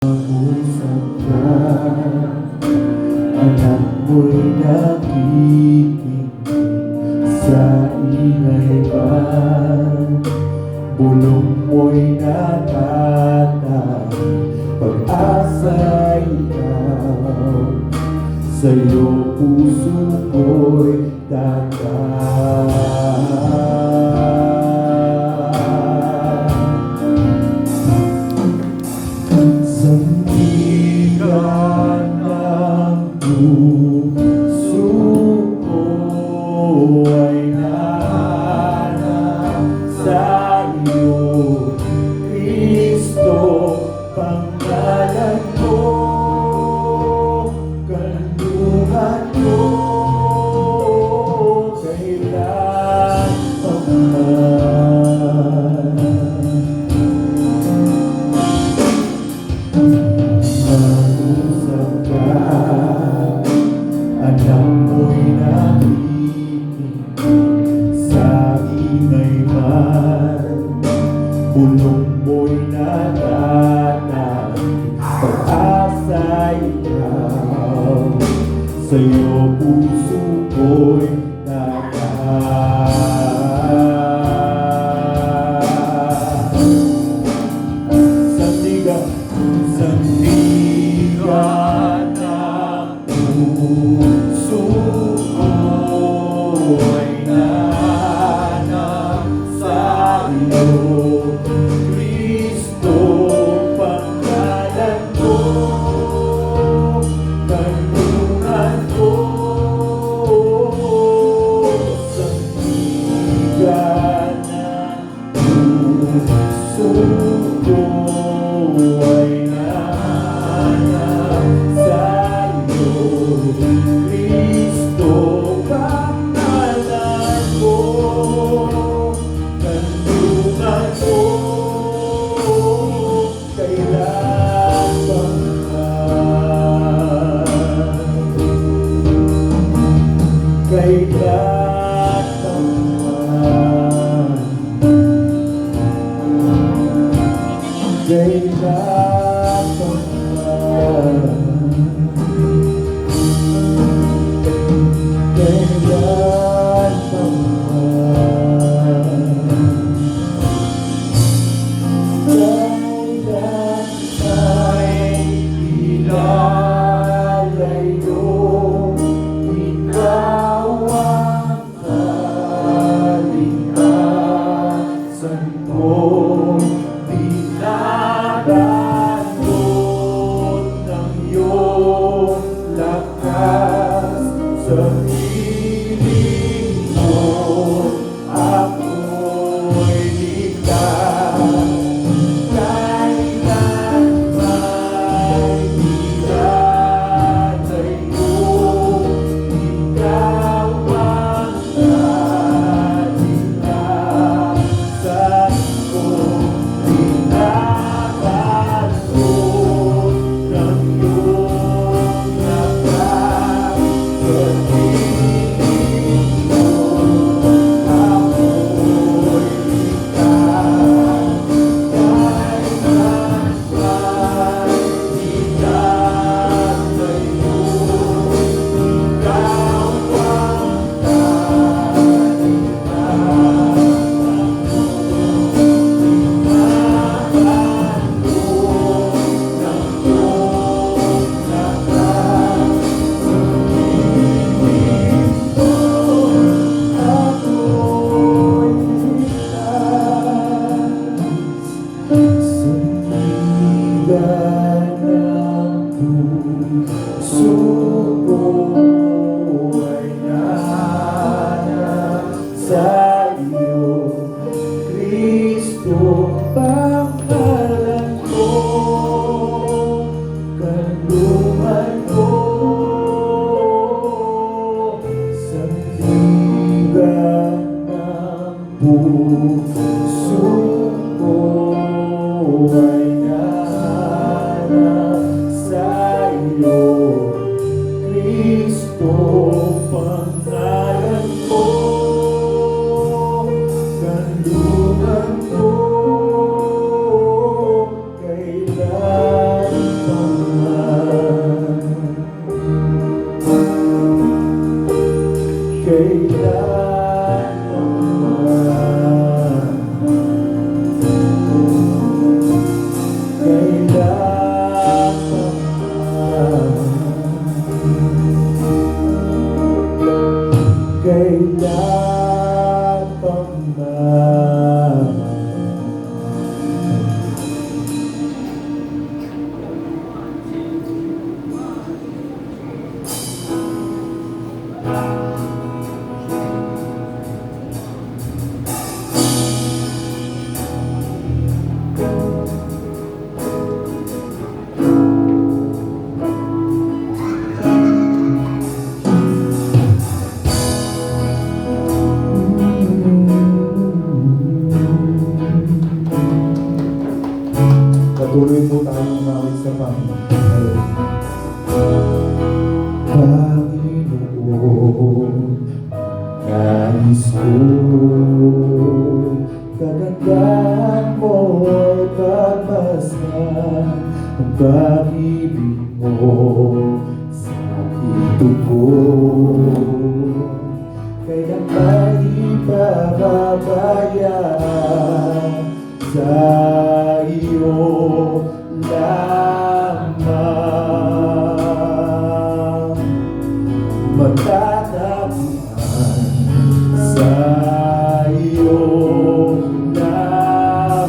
Usap ka, anak mo'y nakikinig sa ingay ba? Bulong mo'y natatay, pag-asa'y ikaw, sa'yo puso ko'y tatay. Sandigan ng puso ko ay nahanap sa iyo, Kristo, pangalan mo, kaluluhan mo, kailan Mausap ka, anak mo'y nakikinig sa ingay man, bulong mo'y natatay, pag-asa'y ikaw, sa'yo puso ko'y tatay. Sandigan ng puso ko ay nahanap sa iyo, Kristo, pangalan mo, kaluluhan ko. Sandigan ng puso ko ay Kristo, pangalan mo, kaluluhan mo, kailan sa piling mo ako'y ligtas, kailan may ilalayo, ikaw ang katilasan ko, tinatanggol ng iyong lakas. Sa iyo, Kristo, pangalan ko, kaluluhan ko, sandigan ng puso ko ay nahanap Panginoon, nais ko'y kagandahan mo'y pagmasdan ang pag-ibig mo sa ito ko. Kaya may ipapabayaan sa iyo lamang. Magtatapuan sa iyo lamang.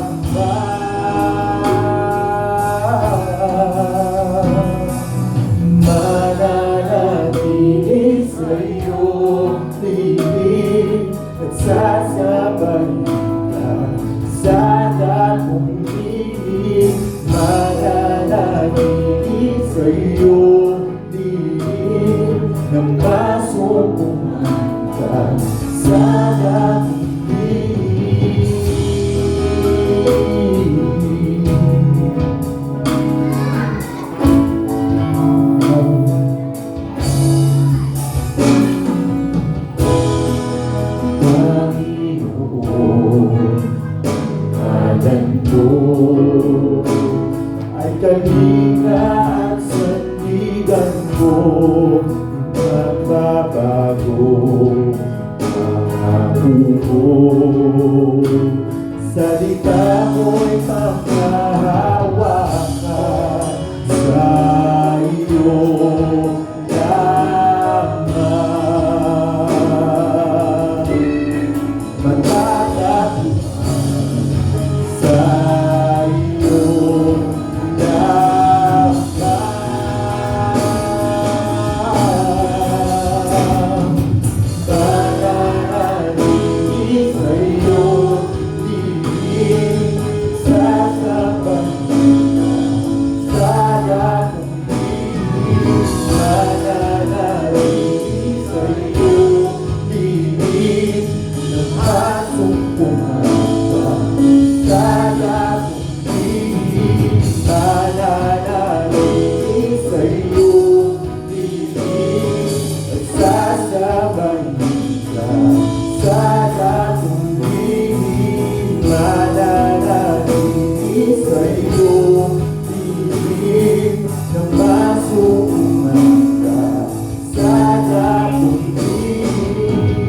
Mananatili sa iyong piling, nagsasabay ka sa dakong piling. Mananatili sa iyong piling, na masukuman ka sa dakong piling. Panginoon, ngalan ko ay kalinga at sandigan ko, magbabago ang ako. Salita mo'y panghahawakan sa iyo lamang. Matatapuan sa iyo lamang. Pananatili sa iyo piling, sasabay sa dakong piling. Mananatili sa iyo piling, na masumpungan ka sa dakong piling. Mananatili sa iyo piling, nagsasabay ka sa dakong piling. Mananatili sa iyo piling, na masukuman ka sa dakong piling.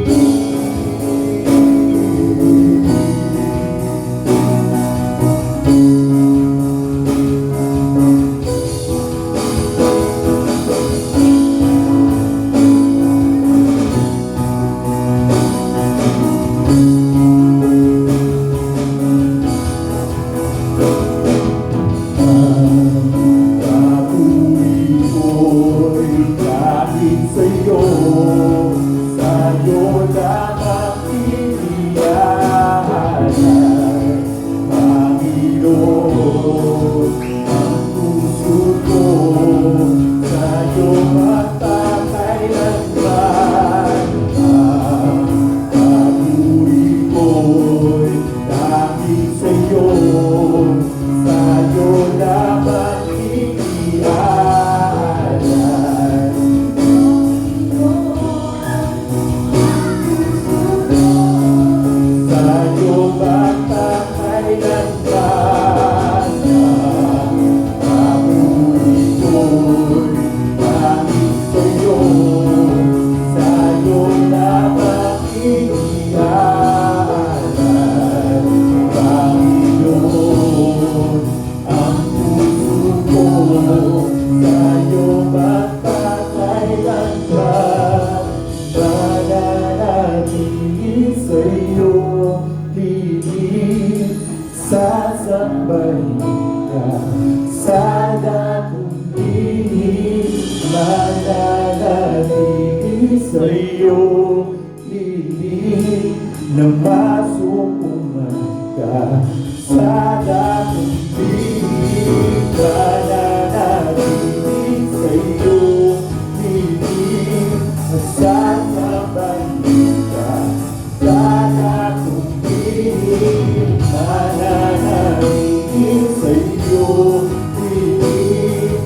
Papuri ko'y kahit sa'yo, sa'yo lamang iniaalay. Panginoon, ang puso ko sa'yo magpapakailanman. Ang papuri ko'y kahit sa'yo, sa'yo lamang iniaalay. Sa'yo magpapakailanman. Ang papuri ko'y kahit sa'yo, sa'yo lamang iniaalay. Panginoon, ang puso ko sa'yo magpapakailanman. Mananatili sa iyong piling, sasabay ka sa dakong piling. Mananatili sa iyong piling, na masukuman ka sa dakong piling. Mananatili sa iyong piling, nagsasabay ka sa dakong piling. Mananatili sa iyong piling,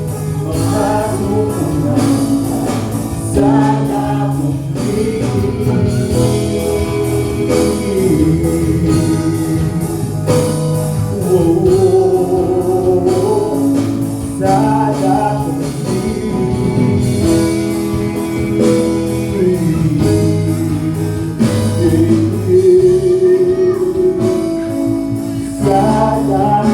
sana kung sana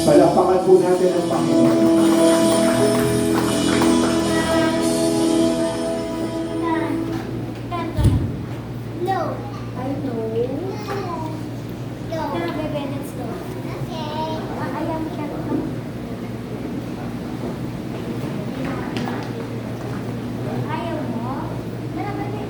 palakpakan po natin ang Panginoon. No. I know. No. Bebe, let's go. Okay. Ayam siya. Ayaw mo? Tara, bebe.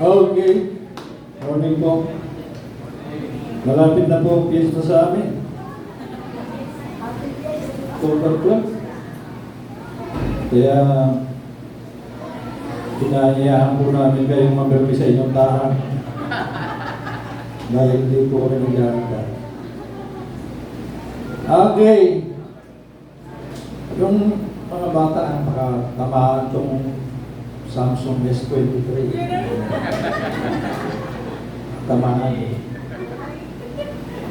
Okay. Morning po. Malapit na po ang piyesta sa amin. October 12. Kaya pinahiyahan po namin kayong magbirmi sa inyong tahan. Dahil hindi po kami nag-aaral. Okay. Yung mga bata ang makatamaan itong Samsung S23. Tamaan.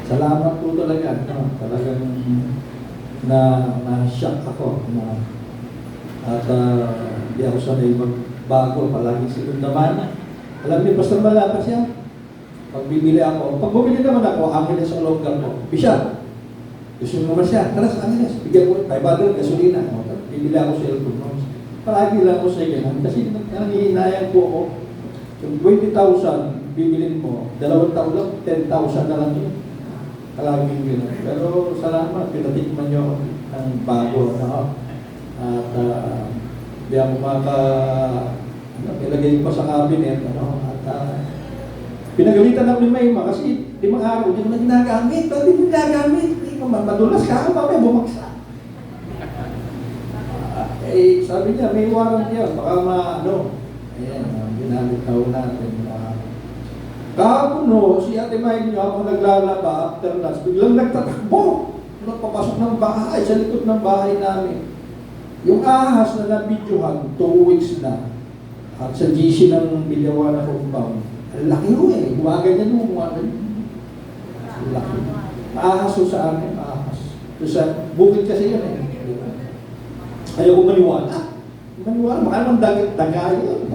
Salamat po talaga. No? Talagang na-shock ako. At hindi ako sanay magbago. Palagi silod naman. Alam niyo, basta malakas yan. Pag bibili ako, pag bumili naman ako, Angeles ang longgang ko. Bisya. Gusto mo naman siya. Tara sa Angeles. Bigyan ko 500 gasolina. Bibili ako sa cellphone mo. Palagi lang ako sa ganyan. Kasi nangihinayang po ako. Yung 20,000 bibilin mo, 2 taon lang, 10,000 na lang yun. Palaging gano'n. Pero salamat, pinatikman nyo ang bago. No? At di ako ilagay pa sa cabinet. Ano? At pinagalitan ako ni Mayma kasi 5 araw, hindi mo na ginagamit. Hindi mo ginagamit. Madulas ka, mamaya bumagsak. Eh, sabi niya, may warrant yan, baka ayan, ginamit na natin. Kahapon no, si Ate Mike niyo, ako naglalaba after lunch, biglang nagtatakbo. Papasok ng bahay, sa likod ng bahay namin. Yung ahas na nabidyohan, 2 weeks na. At sa GC ng Bilyawa na compound, ang laki ho eh, gumaganyan mo, gumaganyan. Ang laki. Ahas ho sa amin, ahas. So sa bukid kasi yun eh. Ayaw ko maniwala. Maniwala, baka naman daga yun.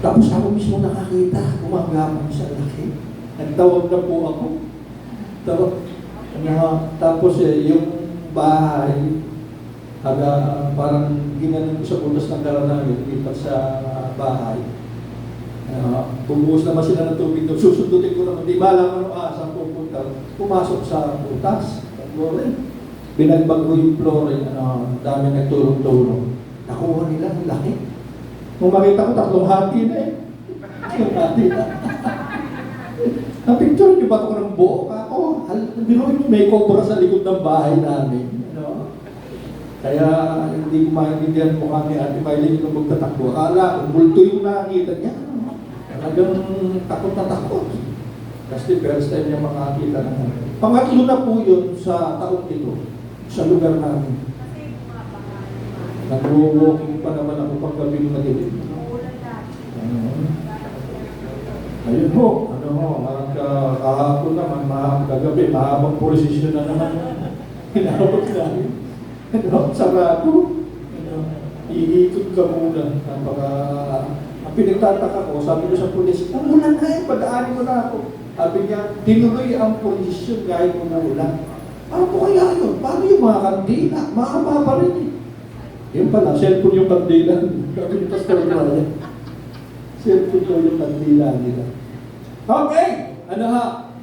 Tapos ako mismo nakakita, gumagapang sa laki. Nagtawag na po ako. Tapos yung bahay, parang ginanon ko sa putas ng dala namin, lipat sa bahay. Bumuhos naman sila ng tubig doon. Susundutin ko naman, di ba alam saan pupunta. Pumasok sa putas. Binagbago yung flooring, dami nagtulong-tulong. Nakuha nila, ang laki. Nung makita ko, 3 hati na eh. Yung hati na. Na-picture niyo ba ito ng buo? Ako, binuhin mo, may cobra sa likod ng bahay namin. Kaya hindi ko maintindihan mo kami Ate Maylin kung magtatakbo. Akala, multo yung nakakita niya. Talagang takot na takot. Kasi first time niya makakita ng pangatlo na po yun sa taong ito. Sa lugar namin. Nag-walking pa naman ako paggabi ng madilim. Ayun po, kahapon naman, kagabi, mahabang prosesyon na naman. Hinawag namin. Sarado. Iikot ka muna. Ang pinagtataka ko, sabi ko sa pulis, umulan na eh, padaanin mo na ako. Sabi niya, tinuloy ang prosesyon kahit umulan. Ano po kaya yun? Paano yung mga kandila? Mahaba pa rin eh. Yun pala, cellphone yung kandila. Sabi ni Pastor Ryan. Cellphone daw yung kandila nila. Okay!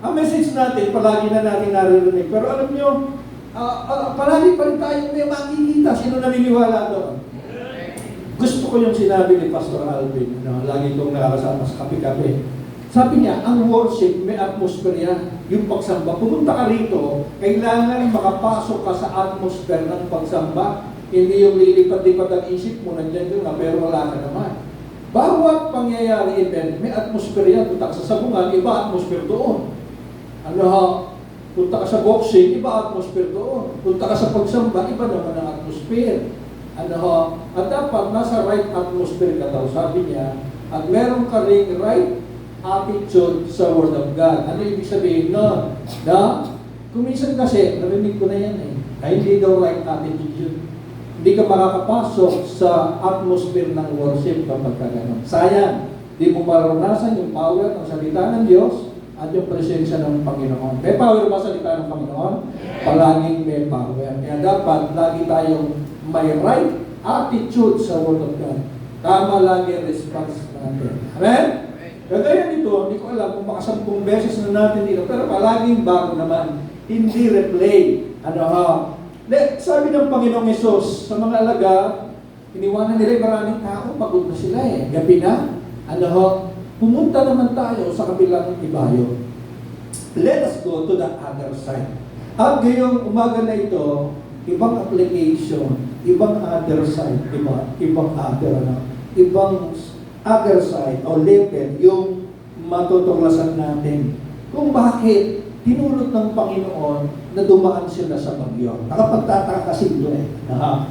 Ang message natin, palagi na natin naririnig. Pero alam nyo, palagi pa rin tayo may makikita. Sino naniniwala doon? Gusto ko yung sinabi ni Pastor Alvin. Lagi kong nakakasama sa kape-kape. Sabi niya, ang worship may atmosphere yan. Yung pagsamba, pumunta ka rito, kailangan makapasok ka sa atmosphere ng pagsamba. Hindi yung lilipat-lipat ang isip mo, nandiyan doon nga, pero wala ka naman. Bawat pangyayari event, may atmosphere yan. Punta ka sa sabungan, iba atmosphere doon. Ano ha? Punta ka sa boxing, iba atmosphere doon. Punta ka sa pagsamba, iba naman ang atmosphere. Ano ha? At dapat nasa right atmosphere ka daw, sabi niya. At meron ka ring right attitude sa Word of God. Ano ibig sabihin nun? Na, kuminsan kasi, narinig ko na yan eh, ay hindi daw right attitude yun. Hindi ka makakapasok sa atmosphere ng worship kapag ka gano'n. Sayang, di mo maranasan yung power ng salita ng Diyos at yung presensya ng Panginoon. May power ba salita ng Panginoon? Palaging may power. Kaya dapat lagi tayong may right attitude sa Word of God. Tama lagi ang response natin. Amen? Kagaya nito, hindi ko alam kung baka 10 beses na natin dito, pero palaging bago naman. Hindi replay. Ano ha? Sabi ng Panginoong Hesus sa mga alaga, iniwanan nila yung maraming tao, pagod na sila eh. Gabi na. Ano ho? Pumunta naman tayo sa kabilang ibayo. Let us go to the other side. At ngayong umaga na ito, ibang application, ibang other side, ibang other side o level yung matutuklasan natin. Kung bakit tinulot ng Panginoon na dumaan sila sa bagyo. Nakapagtataka kasi doon eh.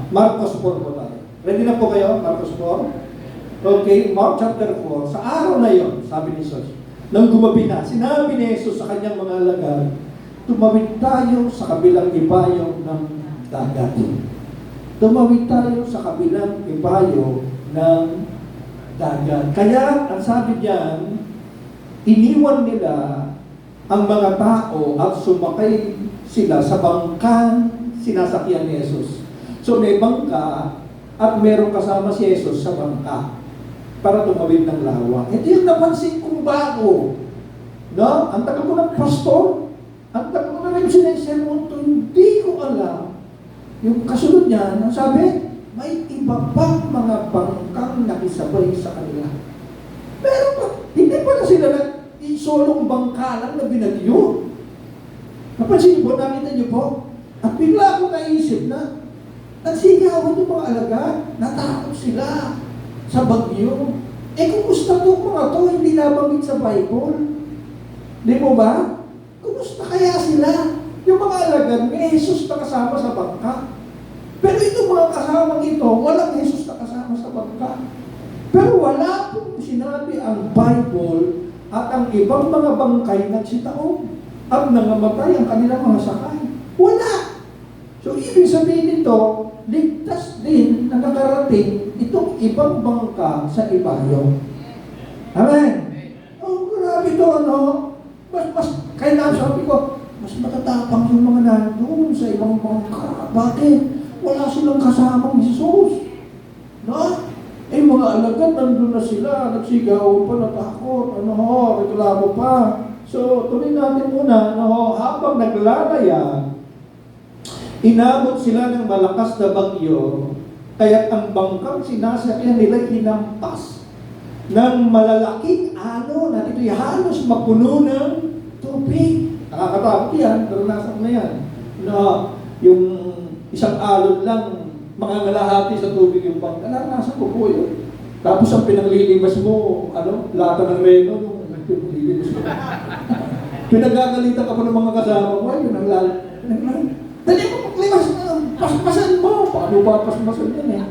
Marcos 4 po tayo. Ready na po kayo? Marcos 4? Okay, Mark chapter 4. Sa araw na yon, sabi ni Jesus, nang gumabi na, sinabi ni Jesus sa kanyang mga alagad, tumawid tayo sa kabilang ibayo ng dagat. Tumawid tayo sa kabilang ibayo ng dagat. Kaya, ang sabi diyan, iniwan nila ang mga tao at sumakay sila sa bangkang sinasakyan ni Jesus. So may bangka at meron kasama si Jesus sa bangka para tumawid ng lawa. Ito yung napansin kong bago. No? Ang tagal ko ng pastor, ang tagal ko na rin sinesermon to, hindi ko alam. Yung kasunod niya, sabi, may iba pang mga bangkang nakisabay sa kanila. Pero hindi pa na sila solong bangka lang na binagyo. Napansin niyo po, nakita niyo po? At bigla akong naisip na, nagsigawan yung mga alaga, natakot sila sa bagyo. Kumusta itong mga to, hindi nabanggit sa Bible? Di mo ba? Kumusta kaya sila? Yung mga alaga, may Jesus na kasama sa bangka. Pero itong mga kasamang ito, walang Jesus na kasama sa bangka. Pero wala pong sinabi ang Bible at ang ibang mga bangkay nagsitaog at nangamatay ang kanilang mga sakay. Wala! So, ibig sabihin nito, ligtas din na nakarating itong ibang bangka sa ibayo. Amen? Oh, grabe ito, ano? Kaya sabi ko, mas matatapang yung mga nandun sa ibang bangka. Bakit? Wala silang kasamang Jesus. No? Mga alagad, nandun na sila, nagsigaw pa, natakot, reklamo pa. So, tuloy natin muna, habang naglalaya, inabot sila ng malakas na bagyo, kaya't ang bangkang sinasakyan nila hinampas ng malalaking alon, at ito'y halos mapuno ng tubig. Nakakatakot yan, naranasan na yan. Na yung isang alon lang, mga ngalahati sa tubig yung bangka. Naranasan ko po yun. Tapos ang pinanglilimas mo, lata ng reno, pinanglilimas mo. Pinagagalitan ka pa ng mga kasama mo, yun ang dali mo maglimas na, paspasan mo. Paano ba paspasan yan eh?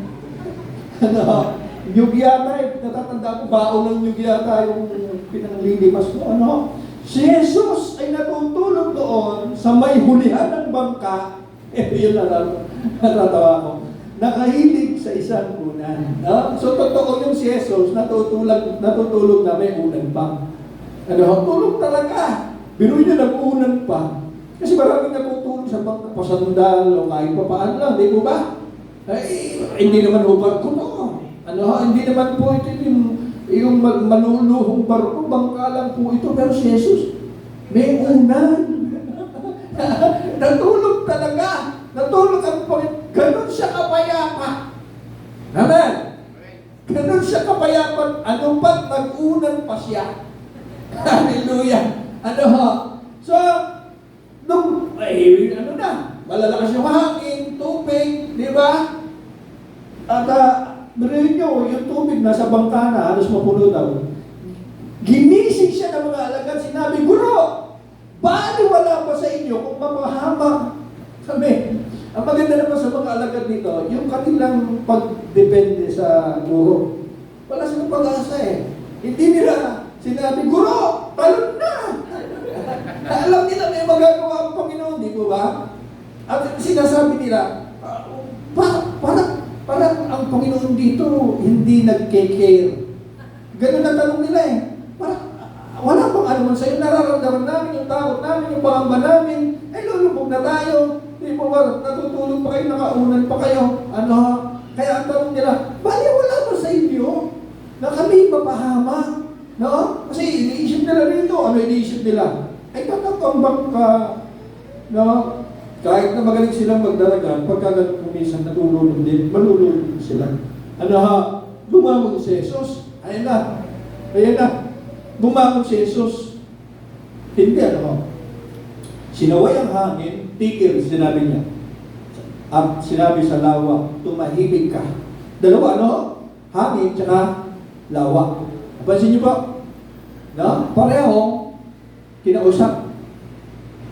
Nyug yata eh, natatanda ko, baon ng nyug yata yung pinanglilimas mo. Si Jesus ay natutulog doon sa may hulihan ng bangka. Yun natatawa ko. Nakahilig sa isang unan. So, totoo yung si Jesus, natutulog na may unan pa. Tulog talaga. Biruin niya nag-unan pa. Kasi maraming natutulog sa bangka, pasandal, o kahit pa paano lang, di po ba? Hindi naman hubad ko no. Hindi naman po ito yung maluluhong barko, bangka lang po ito, pero si Jesus, may unan. Natulog talaga. Natulog ang Panginoon. Ganon siya kapayapa. Amen? Ganon siya kapayapa. Ano ba't nag-unan pa siya? Hallelujah. So, malalakas yung hangin, tubig, di ba? At narinig nyo, yung tubig nasa bangka na, halos mapuno daw. Ginising siya ng mga alagad, sinabi, Guro, wala pa sa inyo kung mapahamak kami. Ang maganda naman sa mga alagad dito, yung kanilang pagdepende sa guro. Wala silang pag-asa eh. Hindi nila sinabi, Guro, talon na! Alam nila may magagawa ang Panginoon, di po ba? At sinasabi nila, parang ang Panginoon dito hindi nagke-care. Ganun ang tanong nila eh. Parang wala pang ano man sa'yo, nararamdaman namin yung takot namin, yung pangamba namin, lulubog na tayo. Di po ba, natutulog pa kayo, nakaunan pa kayo. Ano? Kaya ang tanong nila, wala ba sa inyo na kami mapahamak? No? Kasi iniisip nila rito, ano iniisip nila? Ay tatapambang ka, no? Kahit na magaling silang magdaragan, pagka kumisan natululog din, malululog sila. Ano ha? Bumangon si Jesus. Ayan na. Bumangon si Jesus. Hindi ano. Sinaway ang hangin, tigil, sinabi niya. At sinabi sa lawa, tumahimik ka. Dalawa, ano? Hangin, tsaka lawa. Napansin niyo ba? No? Parehong kinausap.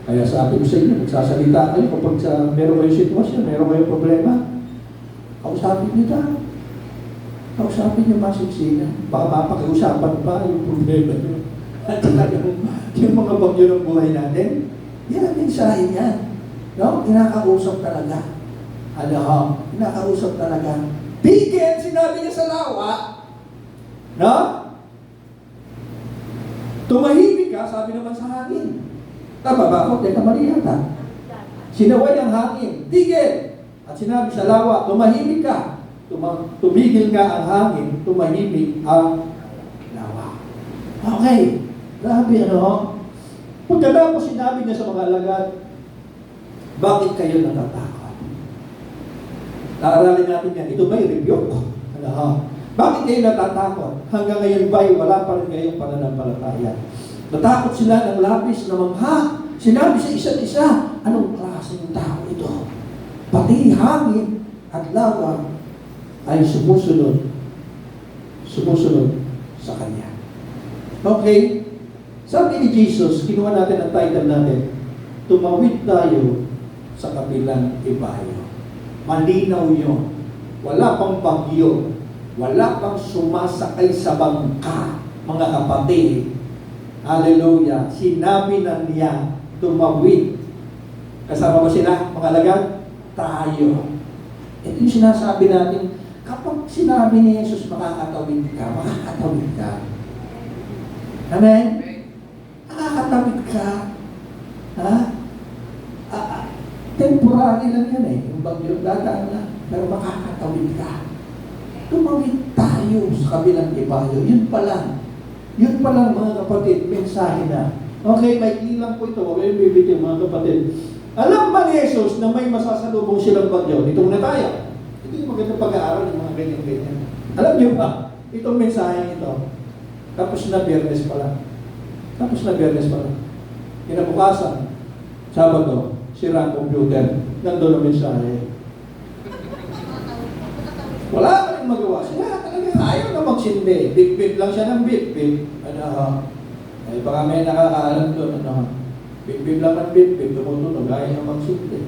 Kaya sabi ko sa inyo, magsasalita kayo kapag meron kayong sitwasyon, meron kayong problema. Kausapin niyo ta. Kausapin niyo masiksinan. Baka mapakiusapan pa yung problema niyo. At saka yung mga bagyo ng buhay natin, yan ang mensahe niya. No? Kinakausap talaga. Kinakausap talaga. Bigyan, sinabi niya sa lawa. No? Tumahimik ka, sabi naman sa hangin. Tama ba ako? Teka, mali yata. Sinaway ang hangin. Tigil! At sinabi sa lawa, tumahimik ka. Tumigil nga ang hangin, tumahimik ang lawa. Okay. Grabe, ano? Pagkatapos sinabi niya sa mga alagad, bakit kayo natatakot? Naaralin natin yan. Ito ba'y rebuke? Bakit kayo natatakot? Hanggang ngayon ba'y wala pa rin kayong pananampalataya? Natakot sila ng labis na mangha. Sinabi sa isa't isa, anong klaseng tao ito? Pati hangin at lawa ay sumusunod sa Kanya. Okay? Sabi ni Jesus, kinuha natin ang title natin, tumawid tayo sa kabilang ibayo. Malinaw yun. Wala pang bagyo. Wala pang sumasakay sa bangka, mga kapatid. Hallelujah. Sinabi na niya, tumawid. Kasama ba sila, mga alagad? Tayo. Ito yung sinasabi natin, kapag sinabi ni Jesus, makakatawid ka. Amen? Makakatawid ka. Ha? Temporary lang yan eh. Yung bagyo, dadaan na. Pero makakatawid ka. Tumawid tayo sa kabilang ibayo. Yun pa lang. Yun pa lang mga kapatid, mensahe na. Okay, may ilang po ito. Huwag kayong bibigyan mga kapatid. Alam ba ni Jesus na may masasalubong silang bagyo? Dito muna tayo. Ito yung magandang pag-aaral ng mga ganyan-ganyan. Alam niyo ba, itong mensahe ito, tapos na Biyernes pa lang. Kinabukasan, Sabado, sira ang computer. Nandun ang mensahe. Wala ka rin magawa. Sila talaga ayaw na magsindi. Bit-bit lang siya ng bit-bit. Baka may nakakaalam doon. Bit-bit lang ng bit-bit. Tumutunog. Ayaw na magsindi.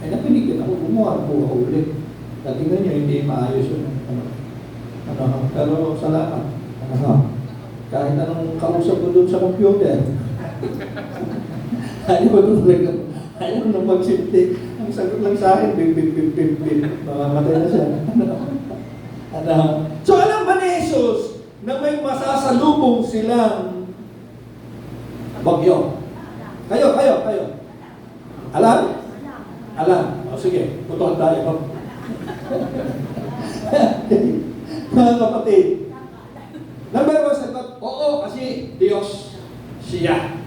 Napinigyan ako. Gumawa po ulit. Tingnan nyo, hindi maayos yun. Pero salamat. Kahit anong kausap ko doon sa computer. Ayaw na magsindi. Ang sagot lang sa akin, bit-bit. Mamamatay na siya. So alam ba ni Jesus na may masasalubong silang bagyo? Kayo. Alam. O sige, putuhan tayo. Mga kapatid, number one sagot, oo, kasi Diyos siya.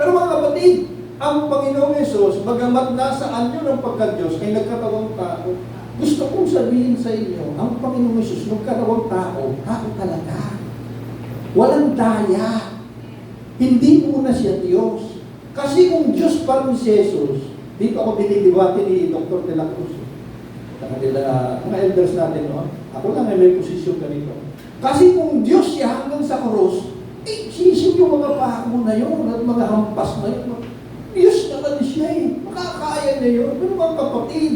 Pero mga kapatid, ang Panginoong Jesus, bagamat nasaan yun ang pagka-Diyos, kay nagkatawang tao, gusto kong sabihin sa inyo, ang Panginoong Jesus, nagkatawang tao talaga. Walang daya. Hindi muna siya Diyos. Kasi kung Diyos pa rin si Jesus, dito ako biniliwati ni Dr. De La Cruz. sa kanila, mga elders natin, no? Ako lang ay may posisyon ganito. Kasi kung Diyos siya hanggang sa krus, sisin yung mga pako na yun, at mga hampas na yun. Diyos naman siya eh. Makakaya niya yun. Pero mga kapatid,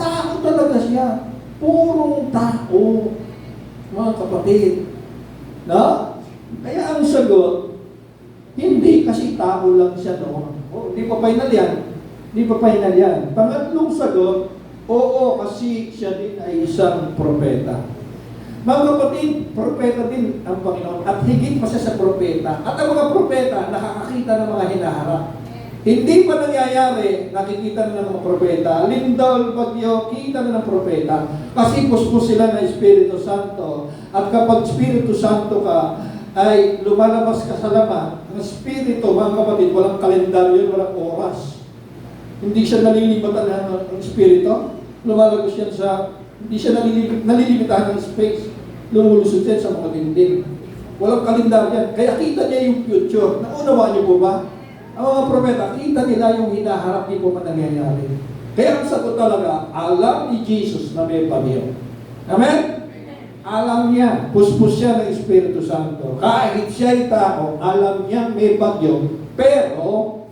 tao talaga siya. Purong tao. Mga kapatid. Na? Kaya ang sagot, hindi kasi tao lang siya noon. Oh, di pa final yan. Di pa final yan. Pangatlong sagot, oo kasi siya din ay isang propeta. Mga kapatid, propeta din ang Panginoon at higit pa siya sa propeta. At ang mga propeta nakakakita ng mga hinaharap. Hindi pa nangyayari, nakikita na ng mga propeta. Lindol, bagyo, kita na ng propeta. Kasi puspos sila ng Espiritu Santo. At kapag Espiritu Santo ka, ay lumalabas ka sa laman. Ang Espiritu, mga kapatid, walang kalendaryo, walang oras. Hindi siya nalilibatan ng Espiritu. Lumalabas yan sa, hindi siya nalilimitahan ng space. Lumulusot yan sa mga dingding. Walang kalendaryo. Kaya kita niya yung future. Naunawaan niyo po ba? Ang mga propeta, kita nila yung hinaharap, di po man nangyayari. Kaya ang sagot talaga, alam ni Jesus na may bagyo. Amen? Alam niya, puspos siya ng Espiritu Santo. Kahit siya'y tao, alam niya may bagyo, pero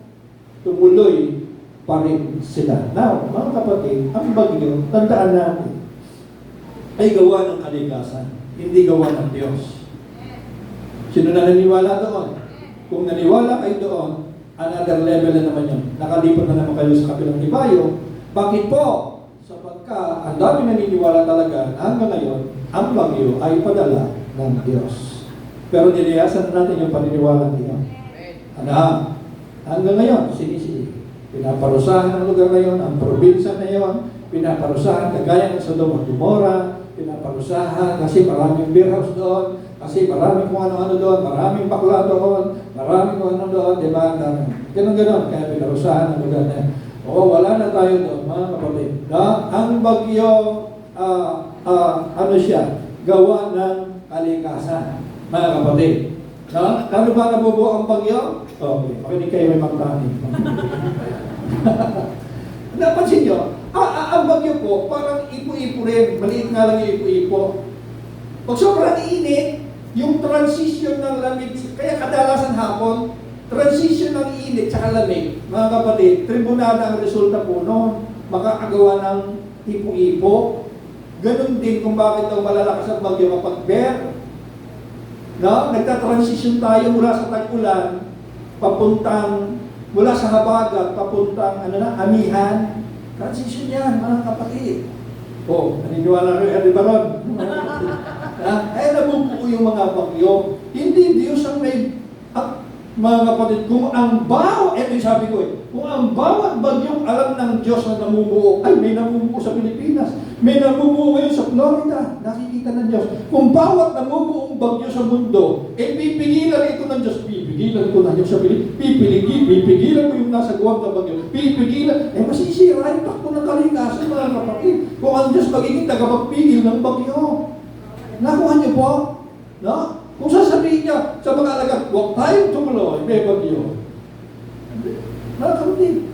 tumuloy pa rin sila. Now, mga kapatid, ang bagyo, tandaan natin, ay gawa ng kalikasan, hindi gawa ng Diyos. Sino na naniwala doon? Kung naniwala kayo doon, another level na naman yun. Nakalipat na naman kayo sa kapilang ibayo. Bakit po? Sapagka ang dami naniniwala talaga na hanggang ngayon, ang bagyo ay padala ng Diyos. Pero niliyasan natin yung paniniwala niyo. Ano? Hanggang ngayon, sinisili. Pinaparusahan ang lugar na yun, ang probinsya na yun, pinaparusahan kagaya ng Sodom at Gomorrah, pinaparusahan kasi maraming beer house doon, kasi maraming kung ano-ano doon, maraming bakla doon, maraming kung ano doon, di ba? Ganon-ganon, kaya pinarusahan ang lugar na yan. Oo, wala na tayo doon, mga kapatid. Ang bagyo, ano siya, gawa ng kalikasan, mga kapatid. Ano ba nabubuo ang bagyo? Okay, makinig kayo may magtanim. Napansin nyo, ang bagyo po, parang ipo-ipo rin. Maliit nga lang yung ipo-ipo. Pag sobrang init, yung transition ng lamig, kaya kadalasan hapon, transition ng init sa lamig, mga kapatid, tribunada ang resulta po noon, makakagawa ng ipo-ipo. Ganon din kung bakit daw malalakas ang bagyo kapag bear. No? Nagta-transition tayo mula sa tag-ulan, papuntang, mula sa habagat, papuntang, amihan. Transition yan, mga kapatid. Naniniwala rin, di ba ron? Nabubuo yung mga bagyo. Hindi Diyos ang may, mga kapatid, kung ang bawat, ito yung sabi ko kung ang bawat bagyong alam ng Diyos na namumuo, ay may namumuo sa Pilipinas, may namumuo ngayon sa Florida, nakikita ng Diyos. Kung bawat namumuong bagyo sa mundo, pipigilan ito ng Diyos, pipigilan ko ng Diyos sa Pilipinas, pipigilan ko yung nasa guwag na bagyo, pipigilan, masisira yung takbo ng kalikasan, mga kapatid. Kung ang Diyos magiging tagapagpigil ng bagyo. Nakuha niyo po? No? Kung sasabihin niya sa mga alagad, huwag tayong tumuloy, may bagyo. Nakakapatid.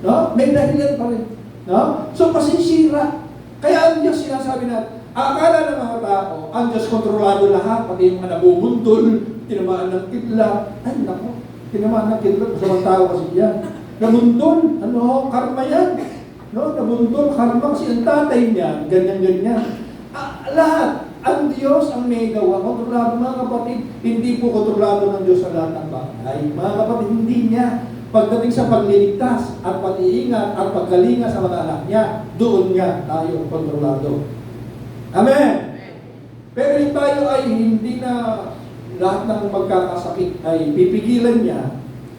No? May dahilan pa rin. No? So, masisira. Kaya ang Diyos sinasabi natin, akala ng mga tao, ang Diyos kontrolado lahat, pati yung mga nabubundol, tinamaan ng kidlat. Ay, naku, tinamaan ng kidlat, masamang tao kasi yan. Nabundol, karma yan. No? Nabundol, karma kasi ang tatay niya, ganyan-ganyan. Lahat. Ang Diyos ang may gawa. Kontrolado, mga kapatid, hindi po kontrolado ng Diyos sa lahat ng bagay. Mga kapatid, hindi niya. Pagdating sa pagliligtas at pag-iingat at pagkalinga sa mga anak niya, doon niya tayo kontrolado. Amen! Pero yung tayo ay hindi na lahat ng magkakasakit ay pipigilan niya.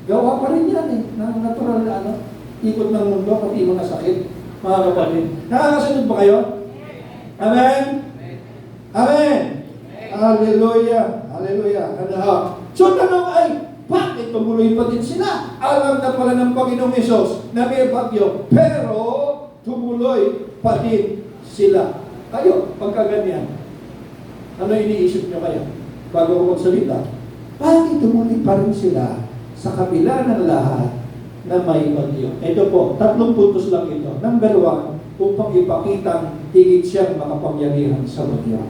Gawa pa rin yan ng natural na ikot ng mundo, pati mga sakit. Mga kapatid, nakakasunod ba kayo? Amen? Amen! Hallelujah! Hallelujah! So, tanong ay, bakit tumuloy pa din sila? Alam na pala ng Panginoong Hesus na may bagyo, pero tumuloy pa din sila. Kayo, pagkaganyan, ano iniisip nyo kaya? Bago ko magsalita, bakit tumuloy pa rin sila sa kabila ng lahat na may bagyo? Ito po, 3 puntos lang ito. Number 1, upang ipakitang higit siyang makapangyarihan sa bagyo.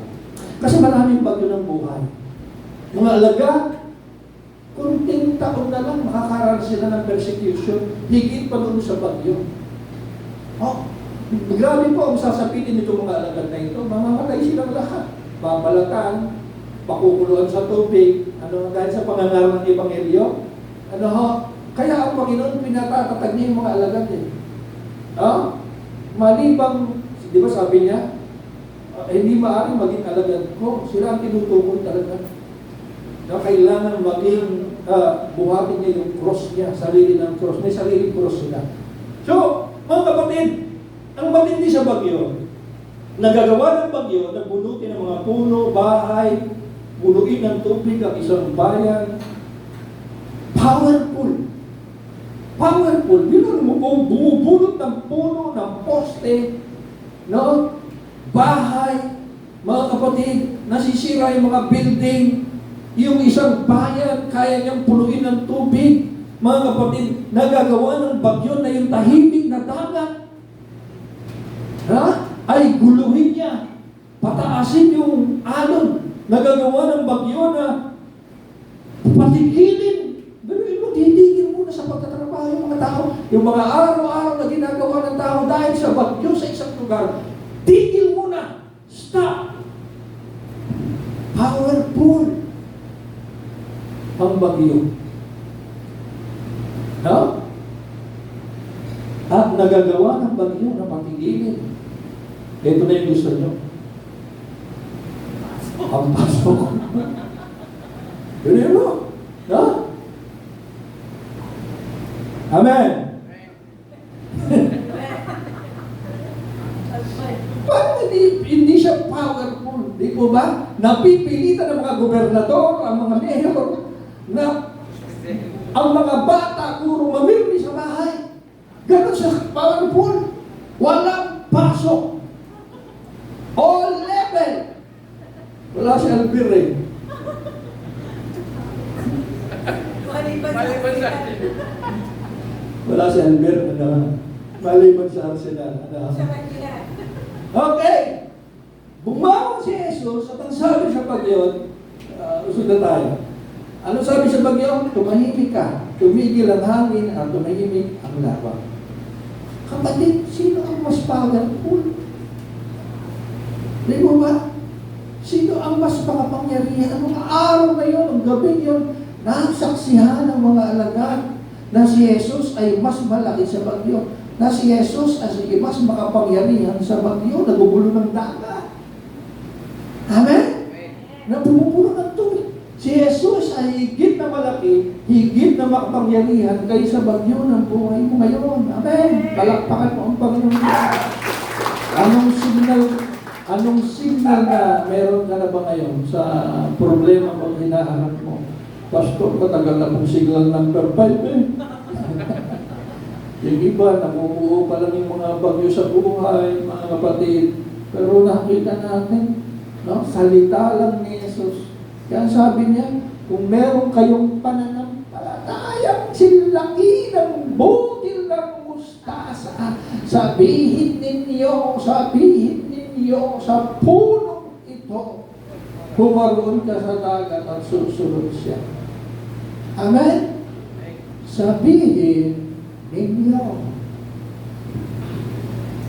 Kasi maraming bagyo ng buhay. Mga alagad, kunting taon na lang makakaranas sila ng persecution, higit pa doon sa bagyo. Oh, grabe po ang sasapitin nito mga alagad na ito, mamamatay silang lahat. Babalatan, pakukuluan sa tubig, dahil sa pangangaral ng Ebanghelyo. Kaya ang Panginoon pinatatatag niya yung mga alagad eh. Malibang, di ba sabi niya, hindi maaaring maging alagad ko. Sila ang tinutukoy talaga. Na kailangan maging buhatin niya yung cross niya, sarili ng cross. May sariling cross sila. So, mga kapatid, ang matindi sa bagyo, nagagawa ng bagyo, nagbunutin ng mga puno, bahay, bunuin ng tubig ang isang bayan. Powerful. Powerful. Yun mo kung bumubulot ng puno, ng poste, no? Bahay, mga kapatid, nasisira yung mga building, yung isang bayan, kaya niyang punuin ng tubig. Mga kapatid, nagagawa ng bagyo na yung tahimik na dagat, ay guluhin niya, pataasin yung alon. Nagagawa ng bagyo na patigilin. Titigil muna sa pagtatrabaho yung mga tao. Yung mga araw-araw na ginagawa ng tao dahil sa bagyo sa isang lugar, tigil muna. Stop. Powerful ang bagyo. At nagagawa ng bagyo na patigilin. Ito na yung gusto nyo. Ang pasok. Yun mo. Amen. Paano hindi siya powerful? Di po ba? Napipilitan ng mga gobernador, ang mga mayor, na ang mga bata puro mamirmi sa bahay. Ganon siya powerful. Walang pasok. All level. Wala si Albir eh. Wala si Albert, maliban sa Arsenal. Okay. Bumangon si Jesus at ang sabi sa bagyo, usod na tayo. Ano sabi sa bagyo? Tumahimik ka. Tumigil ang hangin at tumahimik ang lawa. Kapatid, sino ang mas powerful? Di mo ba? Sino ang mas makapangyarihan? Ang araw na yun, ang gabi yun, nasaksihan ng mga alagad na si Jesus ay mas malaki sa bagyo, na si Jesus ay mas makapangyarihan sa bagyo, nagugulo ng dagat. Amen? Na bumubulo ng tubig. Si Jesus ay higit na malaki, higit na makapangyarihan kaysa bagyo ng buhay mo ngayon. Amen? Palakpakan mo ang Panginoon. Anong signal na meron ka na ba ngayon sa problema mo hinaharap mo? Pastor, matagal na pong signal number 5 eh. Yung iba, namumuo pa lang yung mga bagyo sa buhay, mga kapatid. Pero nakita natin, salita lang ni Jesus. Kaya sabi niya, kung meron kayong pananampalatayang silaki ng butil ng mustasa, sabihin ninyo sa punong ito, humaroon ka sa dagat at susunod siya. Amen? Sabihin ninyo.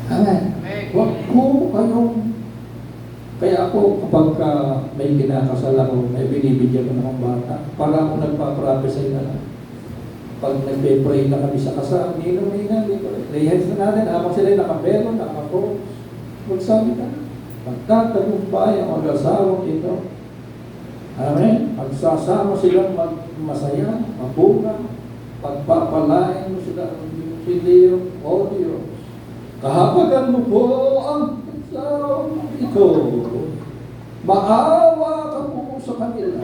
Amen? Huwag ko kayong... Kaya ako, kapag may kinakasal ako, may binibigyan ko ng bata, para ako nagpa-prophesy na lang. Pag nagpe-pray na kami sa kasal, hinang, lay hands na natin, habang sila nakabelo, nakapos. Magsabi ka, magtatagumpay ang mag-asawang ito. Amen? Magsasama silang masaya, mabunga, pagpapalain mo sila ng Diyos, o Diyos. Kahabagan mo po ang ito. Maawa ka po sa kanila.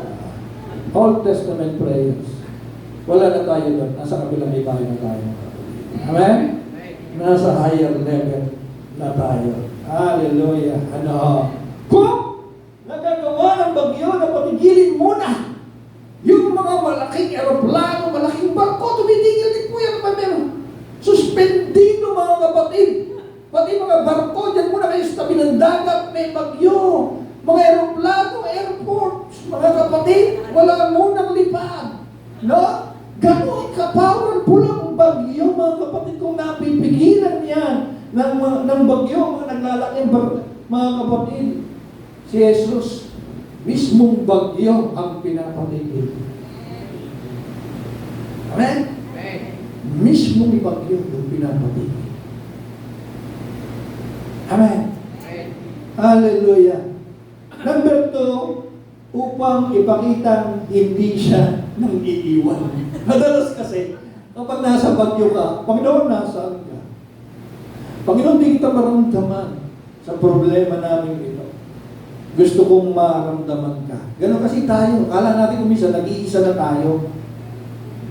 Old Testament prayers. Wala na tayo doon. Nasa kabilang ibahay na tayo. Amen? Nasa higher level na tayo. Hallelujah. Kung nagagawa ng bagyo na patigilin muna yung mga malaking aeroplano, malaking barko, tumitigil din po yan. Suspendido mga kapatid. Pati mga mga barko, dyan muna kayo sa tabi ng dagat, may bagyo. Mga aeroplano, airports, mga kapatid, wala munang lipad. No? Gano'n ka-powerful ang bagyo, mga kapatid, kung napipigilan yan ng bagyo, mga naglalaking mga kapatid. Si Jesus, mismong bagyo ang pinapatigil. Amen? Mismong bagyo ang pinapatigil. Amen? Hallelujah. Number 2, upang ipakitang hindi siya nang iiwan. Madalas kasi, kapag nasa bagyo ka, Panginoon, nasaan ka? Panginoon, di kita maramdaman sa problema namin ito. Gusto kong maramdaman ka. Ganon kasi tayo. Kala natin kung minsan, nag-iisa na tayo.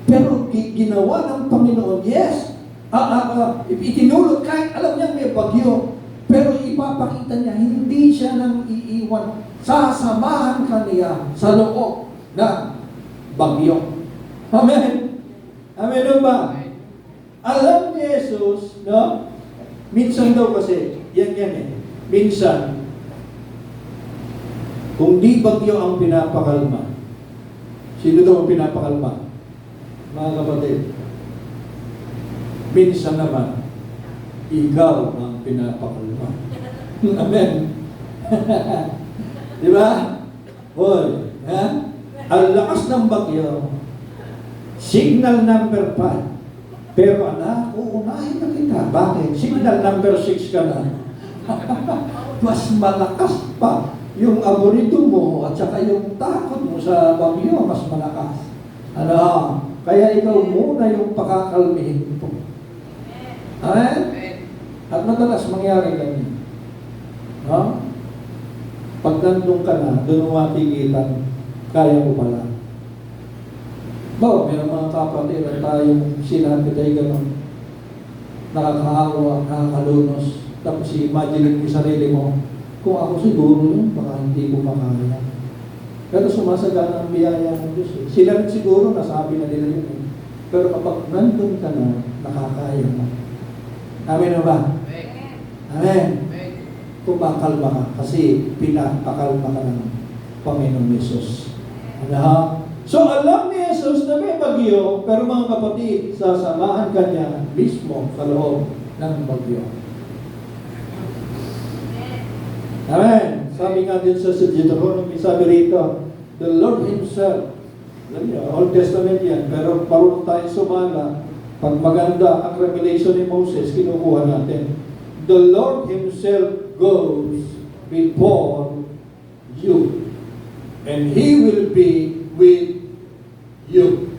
Pero ginawa ng Panginoon, yes, itinulot kahit alam niya may bagyo. Pero ipapakita niya, hindi siya nang iiwan. Sasamahan ka niya sa loob ng bagyo. Amen? Amen ba? Alam ni Jesus, no? Minsan daw kasi, yan eh. Minsan, kung di bagyo ang pinapakalma, sino daw ang pinapakalma? Mga kapatid, minsan naman, ikaw ang pinapakalma. Amen. Di ba? Hoy, ha? Ang lakas ng bagyo, signal number 5. Pero anak, uunahin na kita. Bakit? Signal number 6 ka na. Mas malakas pa yung aborito mo at saka yung takot mo sa bagyo, mas malakas. Ano? Kaya ikaw muna yung pakakalmihin mo. Amen? At madalas mangyari ganyan. No? Pag nandun ka na, doon mo matigilan, kaya mo pala. Bawa, may mga kapatid at tayong sinabi tayo gano'n. Nakakahawa, nakakalunos. Tapos imagine mo sarili mo, kung ako siguro yun, baka hindi ko makaya. Pero sumasagana ang biyaya ng Diyos. Sila rin siguro, nasabi na nila yun. Pero kapag nandun ka na, nakakaya mo. Amen ba? Amen. Kumakalma ka kasi pinapakalma ka ng Panginoon Yesus. Ano? So alam ni Jesus na may bagyo, pero mga kapatid, sasamahan ka niya mismo sa loob ng bagyo. Amen. Sabi nga din sa Deuteronomy, sabi rito, the Lord Himself, Old Testament yan, pero parang tayo sumala, pag maganda ang revelation ni Moses, kinukuha natin. The Lord Himself goes before you, and He will be with you.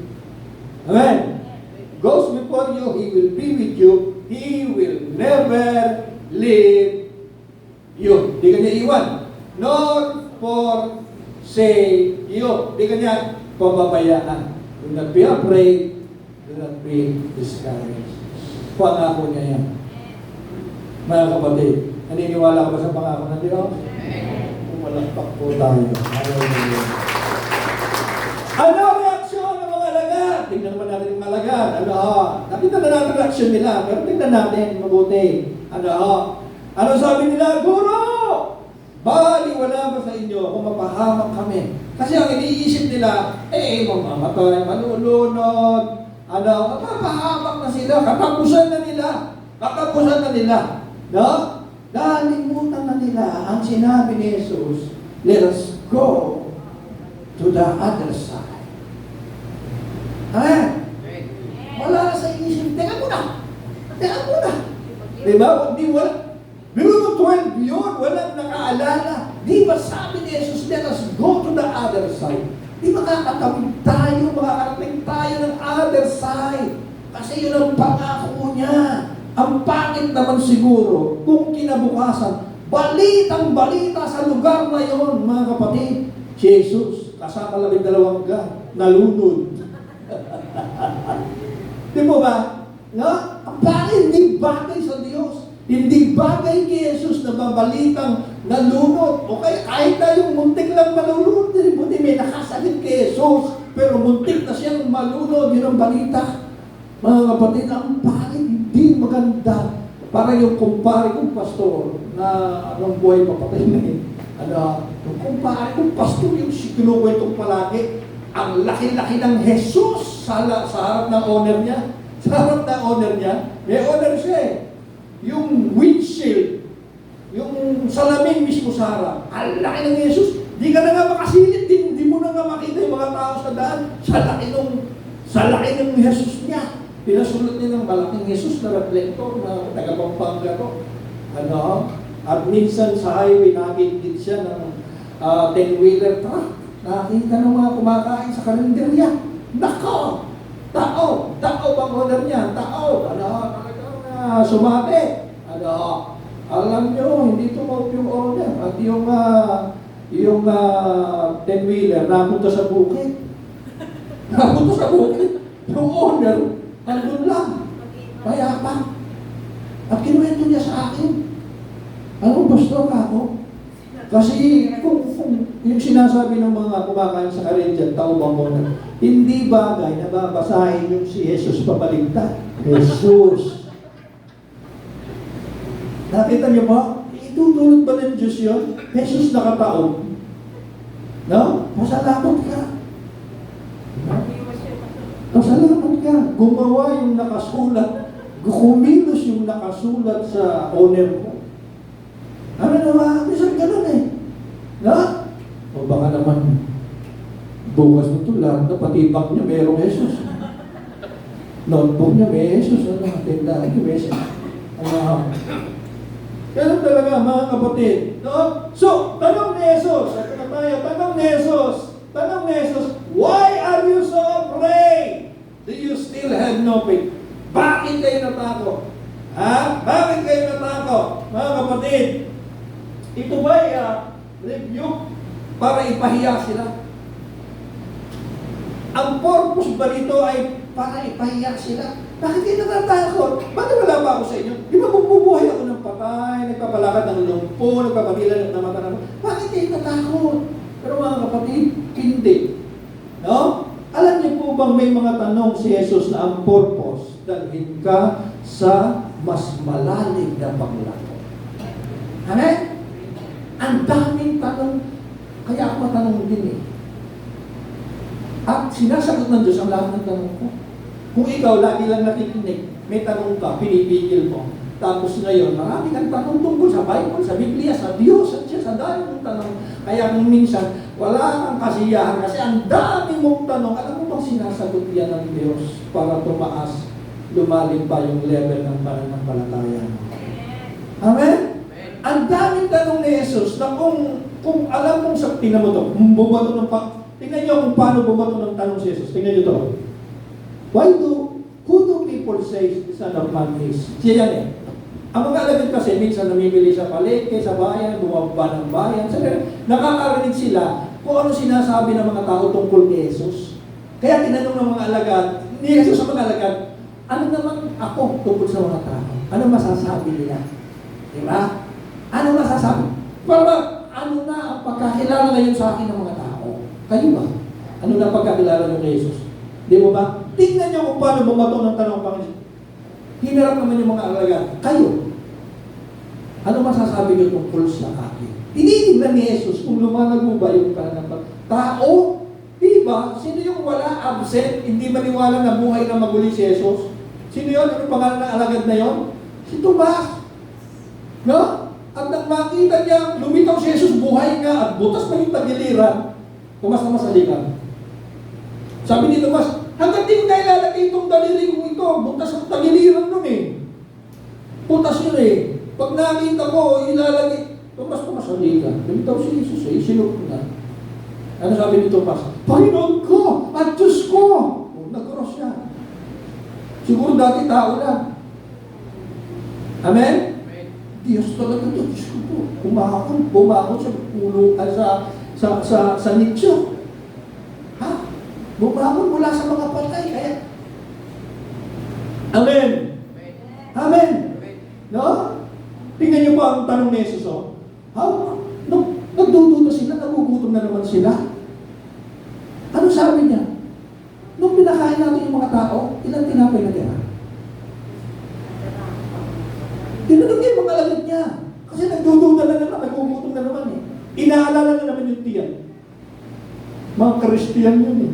Amen. Goes before you, He will be with you. He will never leave you. Di ka niya iwan. Nor forsake you. Di ka niya pababayaan. Do not be afraid. Do not be discouraged. Pangako niya yan. Mga kapatid, naniniwala ka ba sa pangako ng Diyos? Pumalakpak po tayo. Ano ang reaksyon ng mga alagad? Tingnan naman natin yung mga alagad. Nakita na natin reaksyon nila, pero tingnan natin mabuti. Ano sabi nila? Guro! Bali, wala ba sa inyo kung mapahamak kami? Kasi ang iniisip nila, mamamatay, malulunod. Mapahamak na sila, katapusan na nila. No? Nalimutan na nila ang sinabi ni Jesus, let us go to the other side. Amen? Wala sa isip, teka muna. Diba? Binuno 12 yun, walang nakaalala. Di ba sabi ni Jesus, let us go to the other side. Di ba makakarating tayo ng other side. Kasi yun ang pangako niya. Ang pangit naman siguro, kung kinabukasan, balitang-balita sa lugar na yon, mga kapatid. Jesus, kasama 12 nalunod. Di mo ba? No? Ang pangit, hindi bagay sa Diyos. Hindi bagay kay Jesus na babalitang nalunod. O kaya kahit na yung muntik lang malulunod, buti may nakasalit kay Jesus, pero muntik na siyang malunod, yun ang balita. Mga kapatid, ang pangit, hindi maganda Para yung kumpare kong pastor na anong buhay papatay na eh. Yung kumpare kong pastor yung kinukwento ko palagi, ang laki-laki ng Jesus sa harap ng owner niya. Sa harap ng owner niya, may owner siya eh. Yung windshield, yung salamin mismo sa harap, ang laki ng Jesus. Di ka na nga makasilip, di mo na nga makita yung mga tao sa daan. Sa laki ng Jesus niya. Pinasulat niya ng malaking Jesus na reflector na taga-Pampanga to. At minsan sa highway, nakikita siya ng 10-wheeler truck. Nakita ng mga kumakain sa karinderya. Nako! Tao bang owner niya? Tao! Talagang sumabi. Alam nyo, hindi tumawag yung owner. At yung 10-wheeler, napunta sa bukid. Yung owner, andun lang. Payapa. At kinuwento niya sa akin. Pastor ako? Kasi kung yung sinasabi ng mga kumakain sa karinderya, tao bang owner, hindi bagay na babasahin yung si Jesus pabaligtad. Jesus. Nakita niyo ba? Itutulog ba ng Diyos yun? Jesus nakataon. No? Pasalamat ka. Pasalamat ka. Gumawa yung nakasulat. Kumilos yung nakasulat sa owner mo. Ano naman? Minsan ganun eh. No? O baka naman bukas nito lahat na patibak niya mayroong Jesus. Notebook niya may Jesus. Tindahan niya may Jesus. Ganun talaga mga kapatid. No? So, tanong ni Jesus. Ito na tayo. Tanong ni Jesus. Why are you so afraid? Do you still have no faith? Bakit kayo natakot? Bakit kayo natakot? Mga kapatid, ito ba'y rebuke para ipahiya sila? Ang purpose ba nito ay para ipahiya sila? Bakit kayo natatakot? Bakit wala ba ako sa inyo? Di ba bumubuhay ako ng patay, nagpapalakad ng lumpo, nagpapagila ng mata naman? Bakit kayo natatakot? Pero mga kapatid, hindi. No? Alam niyo po bang may mga tanong si Jesus na ang purpose, dalhin ka sa mas malalim na paglako. Amen? Ang daming tanong, kaya ako matanong din eh. At sinasagot ng Diyos ang lahat ng tanong ko. Kung ikaw lagi lang nakikinig, may tanong ka, pinipigil mo. Tapos ngayon, marami kang tanong tungkol sa Bible, sa Biblia, sa Diyos, at siya, sa dami mong tanong. Kaya kung minsan, wala kang kasiyahan kasi ang dami mong tanong. Alam mo bang sinasagot yan ng Diyos para tumaas, lumalim pa yung level ng pananampalataya mo? Amen? Ang daming tanong ni Jesus na kung alam mong sa tingnan mo to, bumato ng tingnan nyo kung paano bumato ng tanong si Jesus. Tingnan nyo to. Who do people say the Son of Man is? Siya yan eh. Ang mga alagad kasi minsan namimili sa palengke, sa bayan, bumaba ng bayan. Nakakarinig sila kung ano sinasabi ng mga tao tungkol kay Jesus. Kaya tinanong ng mga alagad, ni Jesus sa mga alagad, ano naman ako tungkol sa mga tao? Ano masasabi nila? Diba? Ano masasabi? Para ano na ang pagkakilala ngayon sa akin ng mga tao? Kayo ba? Ano na ang pagkakilala nyo kay Jesus? Di mo ba? Tingnan niyo kung paano bumato ng tanong Panginoon. Hinarap naman yung mga alagad. Kayo, ano masasabi niyo tungkol sa akin? Tinitingnan ni Jesus kung lumalago ba yung pananampalataya. Tao, di ba? Sino yung wala, absent, hindi maniwala na buhay na maguli si Jesus? Sino yun? Ano pangalan ng alagad na yon? Si Tomas. No? At nang makita niya, lumitaw si Jesus, buhay nga at butas na yung tagiliran, Tomas na masalikan. Sabi ni Tomas, hanggang di ko na ilalagay itong daliri ko ito, butas ang tagiliran nun eh. Butas yun eh. Pag nakita ko, ilalagay, Tomas, masalikan. Lumitaw si Jesus eh, sinok na. Ano sabi ni Tomas? Panginoon ko at Diyos ko! Nag-cross siya. Siguro dati tao lang. Amen? Diyos talaga ito, Diyos ko po. Bumakon sa ulo, sa nicho. Ha? Bumakon mula sa mga patay. Kaya, Amen? Amen? No? Tingnan niyo pa ang tanong ni Jesus, oh. Nagdududa sila, nagugutom na naman sila. Ano sabi niya? Nung pinakain natin yung mga tao, ilang tinapay na tira? Inaalala na naman yung tiyan. Mga Kristiyan yun eh.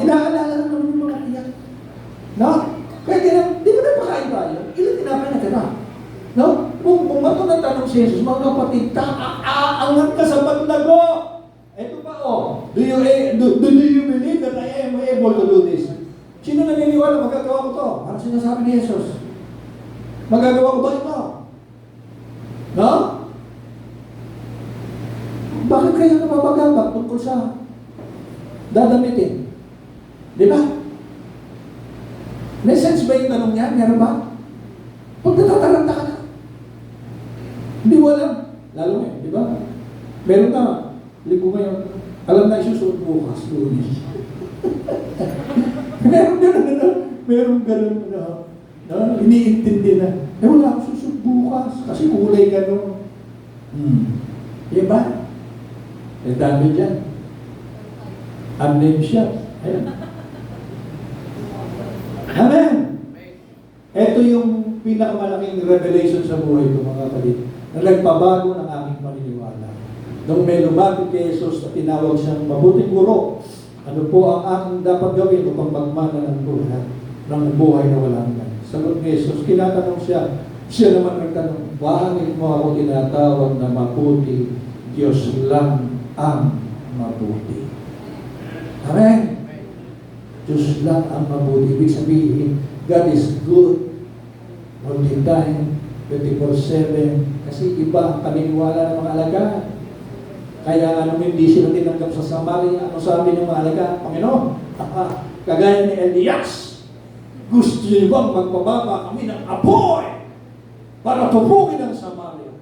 Inaalala na naman yung mga tiyan. No? Kaya di ba napakain tayo? Ilan tinapay na tira? No? Kung bato na tanong si Jesus, mga kapatid, aangat ka sa paglago. Ito pa do you believe that I am able to do this? Sino naniniwala magagawa ko to? Ano sinasabi ni Jesus? Magagawa ko ba ito? No? Bakit kayo napapagabak tungkol sa dadamitin? Di ba? May sense ba yung tanong niya? Meron ba? Pag natataranta ka na. Hindi mo alam. Lalo ngayon, di ba? Meron ka. Libo ngayon. Alam na isusunod bukas. Lunes. Meron ganun na. Iniintindi na. Wala akong susunod bukas. Kasi kulay ganun. Di ba? Dami dyan. Amnesia. Ayan. Amen! Ito yung pinakamalaking revelation sa buhay ko, mga kapatid, na nagpabago ng aking paniniwala. Nung may lumapit kay Jesus at tinawag siyang mabuting guro, ano po ang aking dapat gawin upang magmana ng buhay na walang hanggan? Sagot ni Jesus, kinatanong siya naman nagtanong, bakit mo ako tinatawag na mabuti? Diyos lang ang mabuti. Amen? Diyos lang ang mabuti. Ibig sabihin, God is good all the time, 24/7. Kasi iba ang paniniwala ng mga alagad. Kaya nung hindi sila tinanggap sa Samaria, ano sabi ng mga alagad? Panginoon, kagaya ni Elias, gusto niyo bang magpababa kami ng apoy para tupugin ang Samaria?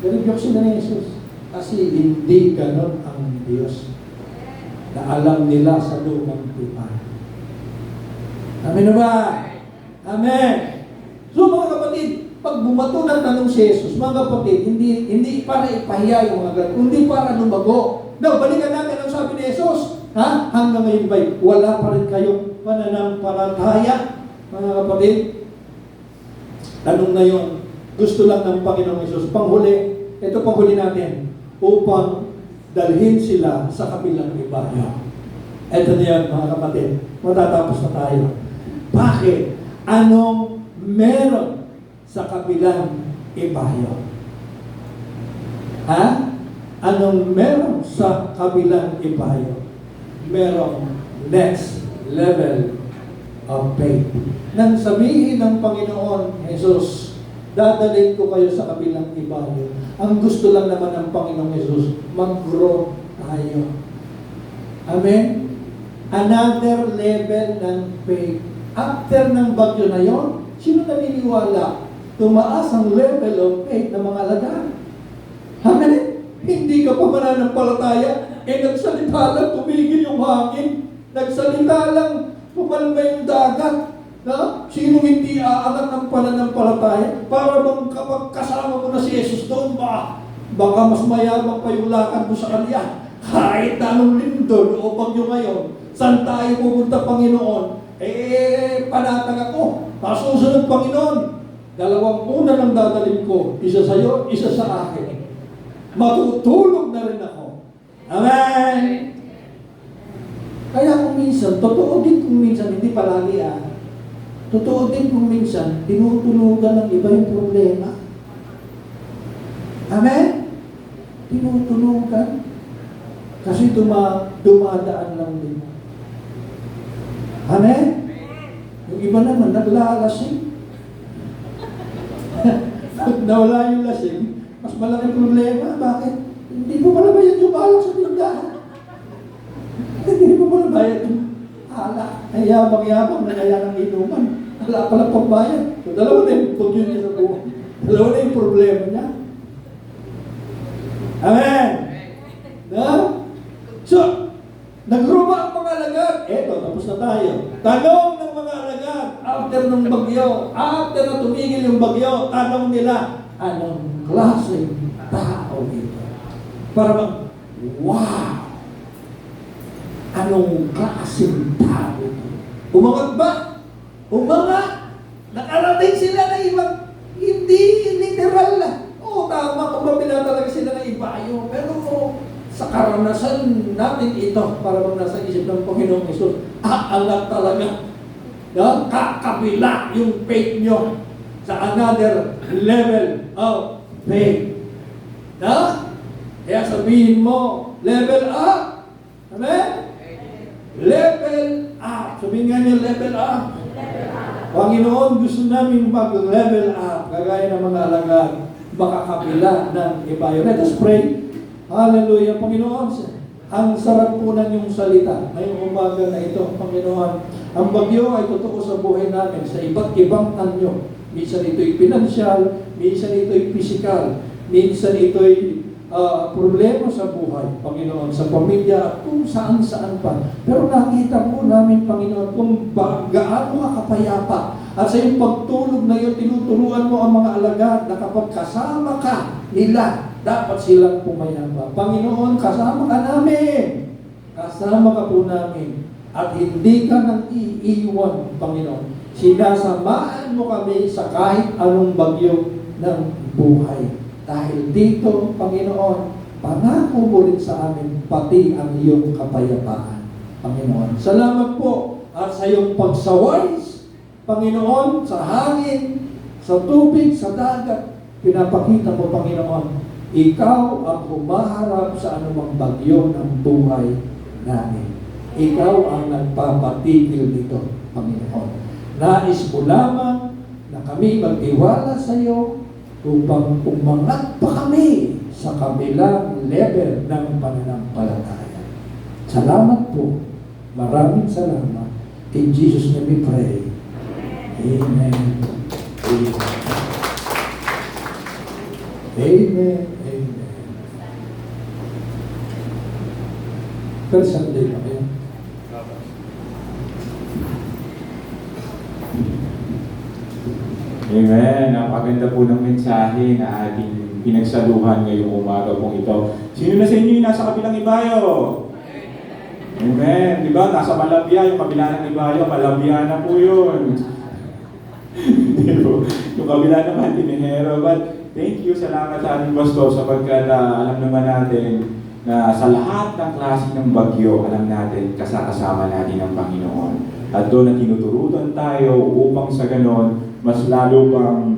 Ganun yung sila ni Jesus. Kasi hindi ganon ang Diyos na alam nila sa lumang tipan. Amen ba? Amen. So mga kapatid, pag bumato ng tanong si Jesus, mga kapatid, hindi para ipahiya yung mga ganun, hindi para lumago. No, balikan natin ang sabi ni Jesus. Hanggang ngayon ba, wala pa rin kayong pananampalataya, mga kapatid? Tanong na yun, gusto lang ng Panginoong Jesus. Panghuli, ito panghuli natin, upang dalhin sila sa kabilang ibayo. Ito na yan, mga kapatid. Matatapos na tayo. Bakit? Anong meron sa kabilang ibayo? Anong meron sa kabilang ibayo? Merong next level of faith. Nang sabihin ng Panginoon Jesus, dadalhin ko kayo sa kabilang ibayo. Ang gusto lang naman ng Panginoong Jesus, mag-grow tayo. Amen? Another level ng faith. After ng bagyo na yon, sino naniniwala? Tumaas ang level of faith ng mga alagad. Amen? Hindi ka pa mananampalataya, nagsalita lang, tumigil yung hangin. Nagsalita lang, pumalma yung dagat. Sino hindi aangat ng pananampalataya? Para bang kapag kasama mo na si Jesus doon ba? Baka mas mayabang pa yung lakad mo sa kanya. Kahit anong lindol o bagyo ngayon, saan tayo pupunta, Panginoon? Panatag ako. Pasusunod, Panginoon. Dalawang una ng dadalhin ko. Isa sa iyo, isa sa akin. Matutulog na rin ako. Amen! Kaya kung minsan, totoo din kung minsan, hindi palagi totoo din kung minsan, tinutulugan ng iba yung problema. Amen? Tinutulugan. Kasi dumadaan lang din. Amen? Yung iba naman, naglalasing. Pag nawala yung lasing, mas malaking problema. Bakit? Hindi mo pala bayad yung alak sa tindahan. Hindi mo pala bayad yung alak. Ay yabang-yabang na kaya ng inuman. Wala pala pagbayad. So, dalawa na yung pagyon niya sa buhay. Dalawa na yung problema niya. Amen? No? So, nagruma ang mga alagad. Eto, tapos na tayo. Tanong ng mga alagad after ng bagyo. After na tumigil yung bagyo, tanong nila, anong klaseng tao ito? Para bang, wow! Anong klaseng tao ito? Umangat ba? Umangat! Nakarating sila na ibang, hindi literal na. tama kung babila talaga sila ng ibayo. Pero sa karanasan natin ito, para bang nasa isip ng Panginoong Isus, aangat talaga. No? Kakabila yung faith nyo sa another level of faith. No? Kaya sabihin mo, level up. Amen? Level up. Sabihin nga niyo, level up. Panginoon, gusto namin mag-level up, kagaya ng mga alagad, makakapila ng ibayo. Let us pray. Hallelujah, Panginoon. Ang sarap po ng iyong salita ngayong umaga na ito, Panginoon. Ang bagyo ay totoo sa buhay namin sa iba't ibang anyo. Minsan ito'y pinansyal, minsan ito'y physical, minsan ito'y problema sa buhay, Panginoon, sa pamilya at kung saan-saan pa. Pero nakita po namin, Panginoon, kung gaano ka kapayapa at sa iyong pagtulog na iyon, tinuturuan mo ang mga alagad na kapag kasama ka nila, dapat silang pumayapa. Panginoon, kasama ka namin. Kasama ka po namin. At hindi ka nang iiwan, Panginoon. Sinasamaan mo kami sa kahit anong bagyo ng buhay. Dahil dito, Panginoon, pangako mo rin sa amin pati ang iyong kapayapaan, Panginoon. Salamat po at sa iyong pagsaway, Panginoon, sa hangin, sa tubig, sa dagat. Pinapakita mo, Panginoon, ikaw ang humaharap sa anumang bagyo ng buhay namin. Ikaw ang nagpapatigil nito, Panginoon. Nais mo lamang na kami magtiwala sa iyo upang umangat pa kami sa kabilang level ng pananampalataya. Salamat po. Maraming salamat. In Jesus' name we pray. Amen. Amen. Amen. Amen. First Sunday pa kayo. Amen. Napaganda po ng mensahe na ating pinagsaluhan ngayong umaga pong ito. Sino na sa inyo yung nasa kabilang ibayo? Amen. Di ba? Nasa Malabya, yung kabila ng ibayo, Malabya na po yun. Di ba? Yung kabila naman, Tinihero. But thank you, salamat sa ating pastor sapagkat alam naman natin na sa lahat ng klase ng bagyo, alam natin, kasama natin ang Panginoon. At doon na tinuturutan tayo upang sa ganon, mas lalo pang